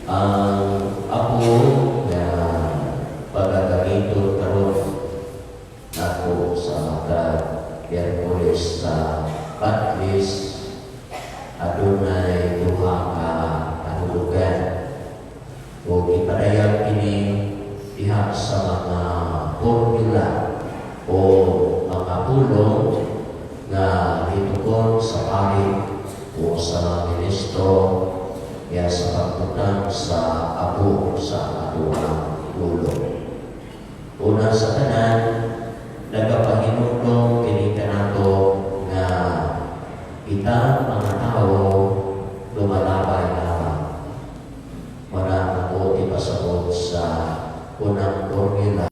ang ako na pagagamiton karon nako sa mga Miyerkules sa Patlis adunay duha ka kahulugan o ipadayag kini diha sa mga formula o mga pulong na itukon sa pari o sa mga ministro kaya sa pagputang sa abo sa atuang tulong. Una sa tanan, nagapahinutong kini kanato nga kita mga tao lumalabay lamang. Wala ako ipasabot sa unang formula.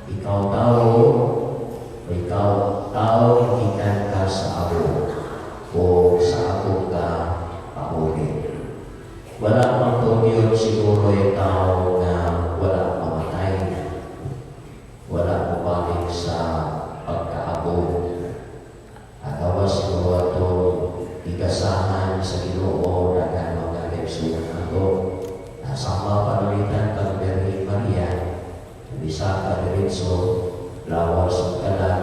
Ikaw tao, ikan ka sa abo o sa abo ka pahuli. Wala mang tumiyon siguro yung tao na wala mamatay. Wala bumalik sa pagkaabo. Agawa siguro itong igasahan sa Ginoo na mga leksyon nato. Nasama panalitan kang Birhen Maria, bisa ka diretso, lawas ang kalan.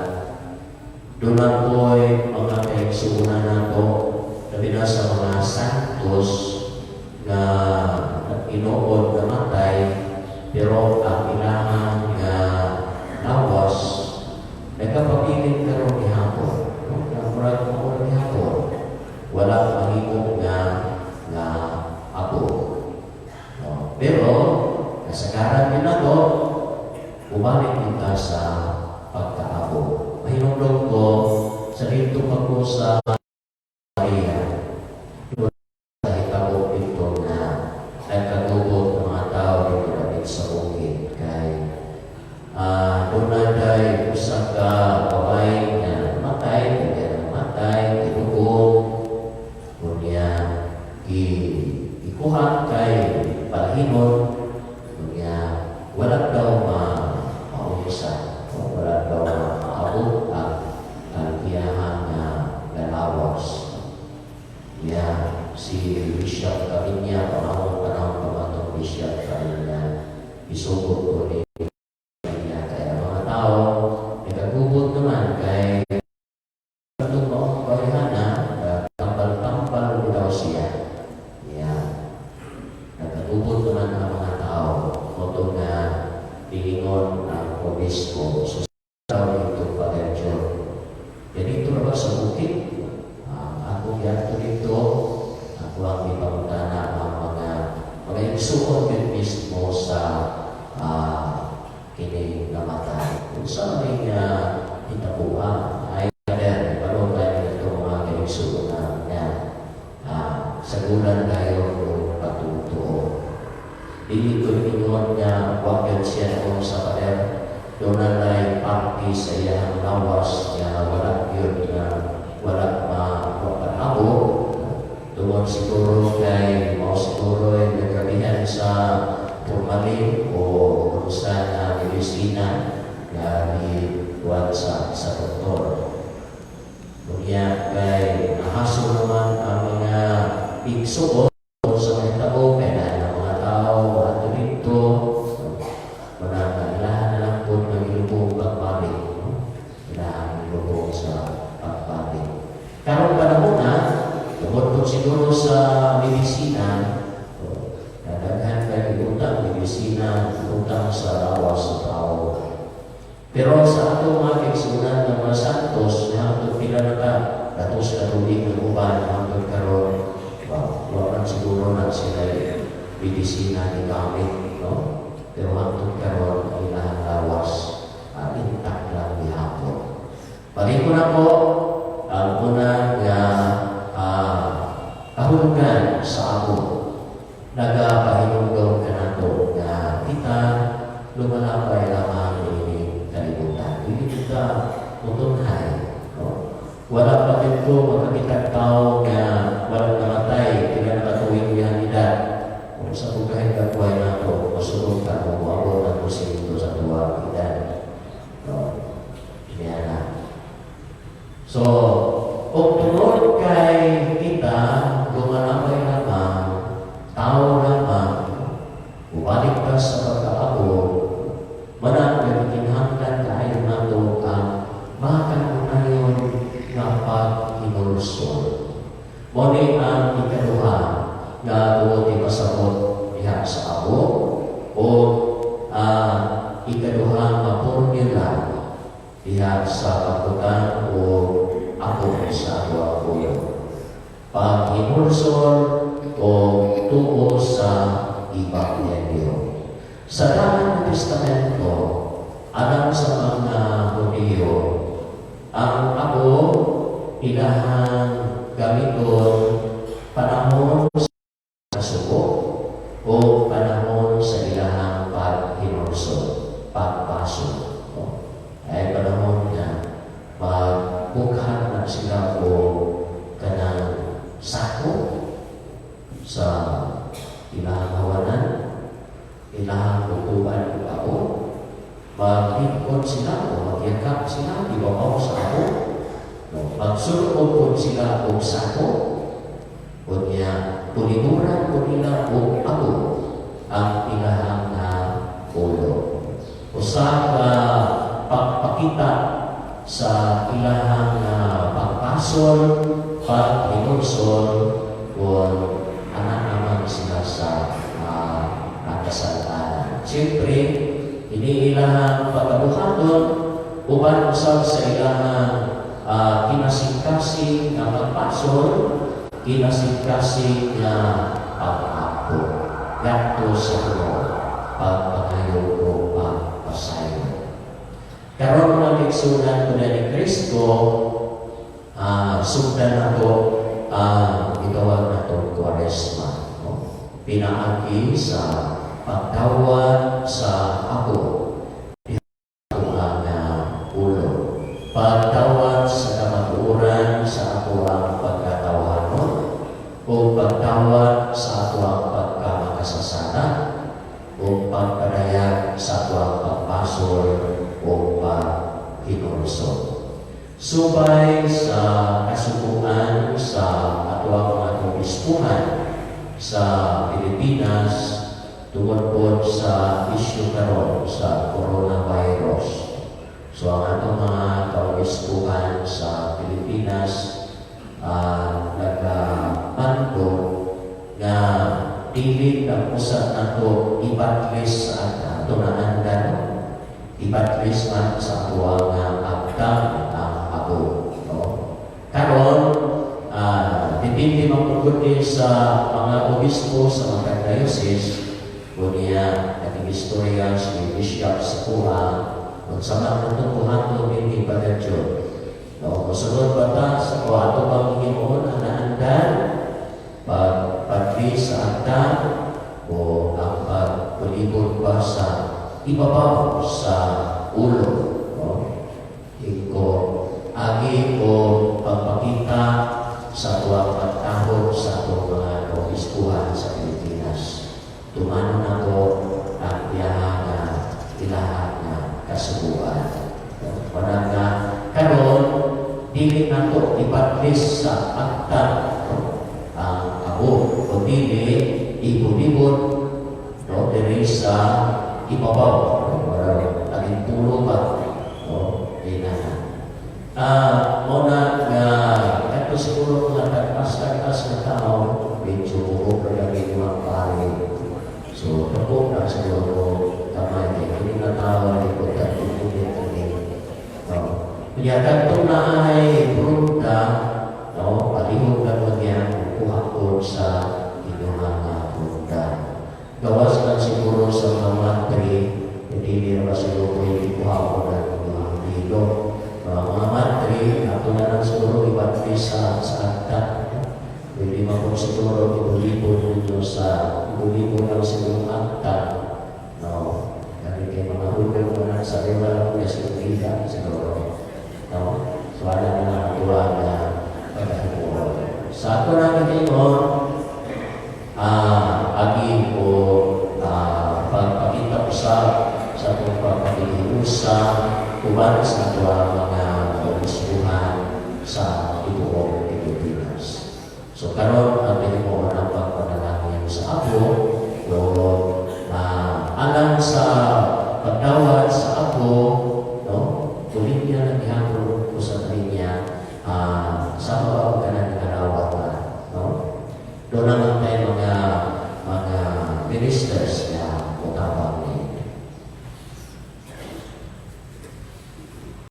Doon po'y mga kaigsuunan nato, labi na sa mga santos na inood na matay, pero ang ilangan na lawas, nagkapapilit ka rin ihapon. Nagkamurag mo rin ihapon. Walang mahimong na abo. Pero, kasagaran din ako, bumalik kita sa pagkaabo. Mahinulog ko sa dito ako sa Maria. Sa hitabo ito na nagkatubot ng mga tao dito natin sa bukid. Kaya doon usang ka babae na matay, kaya matay, tinubog, kunya ikuhat kay palahinon, kunya wala daw maulisan, wala daw maabot ang iyahan na galawas. Kaya si Bishop Carinya, panahon pamatong Bishop Carinya, isugod ko rin niya. Kaya mga tao, nagagubot naman kay itong mga barihana, tambal-tambal daw siya. Kaya nagagubot naman ang mga tao, moto na pilingon ang obispo. So, ito Father John. Yan ito na ba sa bukid? Ako yan dito, ako ang ipagdana ang mga igsuon din mismo sa kini namatay. Kung saan ay hitapuan, ay parang tayo ito mga igsuon na sa gulan tayo patutuo. Dili ko ingon nga wakil siya kung sa pader, doon na party sa iyang lawas na wala yun na wala mapapanaho. Doon siguro kay mga siguro ay nagkabihan sa formalin o urusan na medisina na iwan sa doktor. Kaya kay nahaso naman ang mga igsuon sa mga tao, kaya ng mga tao at dito, kailangan na lang po mag-ilubog pagpapalik. Kailangan ilubog sa pagpapalik. Karong panahon na, tungkol siguro sa medisina, nadaghan kayo utang medisina, utang sa lawas sa tao. Pero sa ato mga kaigsunan ng mga santos, na hangtod pila na ka, datos katulig ng uban, hangtod karon, walang siguro na sila medisina ni gamit, no? Pero hangtod karon, ilang lawas, intact lang ni hapon. Balik ko na po, ang una nga kahulugan sa ako, nagapahinugdong ka na to na kita lumalapay lamang ini kalibutan. Hindi kita tutunhay. No? Wala pa dito makakitang tao na walang namatay, kaya nakatuwing yan edad. Kung sa bukahin ka buhay na to, masunod ka kung ako na ito sa tuwang edad. No? Kaya na. So, kung tunod kay kita, lumalapay lamang, tao pag-inulsyon. Muli ang ikaduha nga tuod ipasabot diha sa abo o ikaduha nga formula diha sa pagkutan o ako sa ato kuyo. Pag-inulsyon o tuo sa Ebanghelyo. Sa Daang Testamento, alam sa mga Hudyo, ang ako ilahang gamiton panahon sa kasuko o panahon sa ilahang pag-inulsyon, pagpaso. Ay panahon na magbukhan na sila o kanang sako sa ilahang hawanan, ilahang lutuban o ako, maglingkod sila o magyakap sila, ibabaw sa ako, magsulod po sila o sako, o niya, pulimuran po nila o ako, ang ilahang na ulo. O sa pagpakita sa ilahang pagpasol, pag-inulsyon, o anak naman sila sa kasaltanan. Siyempre, iniilahang pagkabuhaton, uban usab sa ilahang kinasingkasing na pagpasol, kinasingkasing na pag-apo. Yato sa pagpakayo o pagpasayo. Karon na bigsunan ko na ni Kristo, sundan na ito itawag na itong Kwaresma. Pinaagi sa pagtawad sa ako, ang ulo. Pagtawad sa kamaturan sa ako ang pagkatawanon, o pagtawad sa ako ang pagkamakasasana, o pagpadayag sa ako ang pagpasol o pag-inulsyon. Subay sa kasubuan sa ato ang mga bispuhan sa Pilipinas tungod po sa isyu karon sa coronavirus. So ang atong mga kaubispuhan sa Pilipinas nagpando na dili na usap nato ibatlis sa ato na andan, ibatlis man sa ato ang agdang ang ako. Karon dipindi magpugod sa mga obispo sa mga diocese, kunya ating historian si Bishop Sakura, kung sama na itong buhato hindi pagadyo. Masunod ba ta sa ato bang himoon ang naandan, pagpagli sa agdan, o ang pagpulibod ba sa ibabaw sa ulo. Iko agi o pagpakita sa tuwang pagtahod sa itong mga obispuhan sa Pilipinas. Tumanon ako ang biyahang ilahan na kasubuan. Parang karon dili na ito ipatlis sa akta ang ako o dili ibulibot diri sa ibabaw. Laging tulo ba? Muna nga ito siguro mga tagpas-tagpas na tao, medyo buhok na lagi mga pari. So, tapos na siguro kamay hindi na tao ay pagkakulit ini. Kaya kanto na ay brunta, palihog na magyan kuhakot sa inyong brunta. Gawas na siguro sa mga mantri, hindi nila siguro yung kuhakot na mga hilo. Mga mantri, ako na lang siguro ibatlis sa akta. Hindi mo po siguro ibulibo nito sa ibulibo lang siguro akta. Kasi kay mga hulog mo na sa rewa lang po sa bida siguro. So, wala na natuwa na pagkakuha. Sa ako namin ito, agi o pagpakita ko sa itong pagpakiliusa, uban sa ito mga obispuhan sa ibuong Pilipinas. So, karon ang pinimo ng pagpanalangin sa ako, o alang sa pagtawad sa ako, tuloy niya naghihapon ko sa kanya ministers na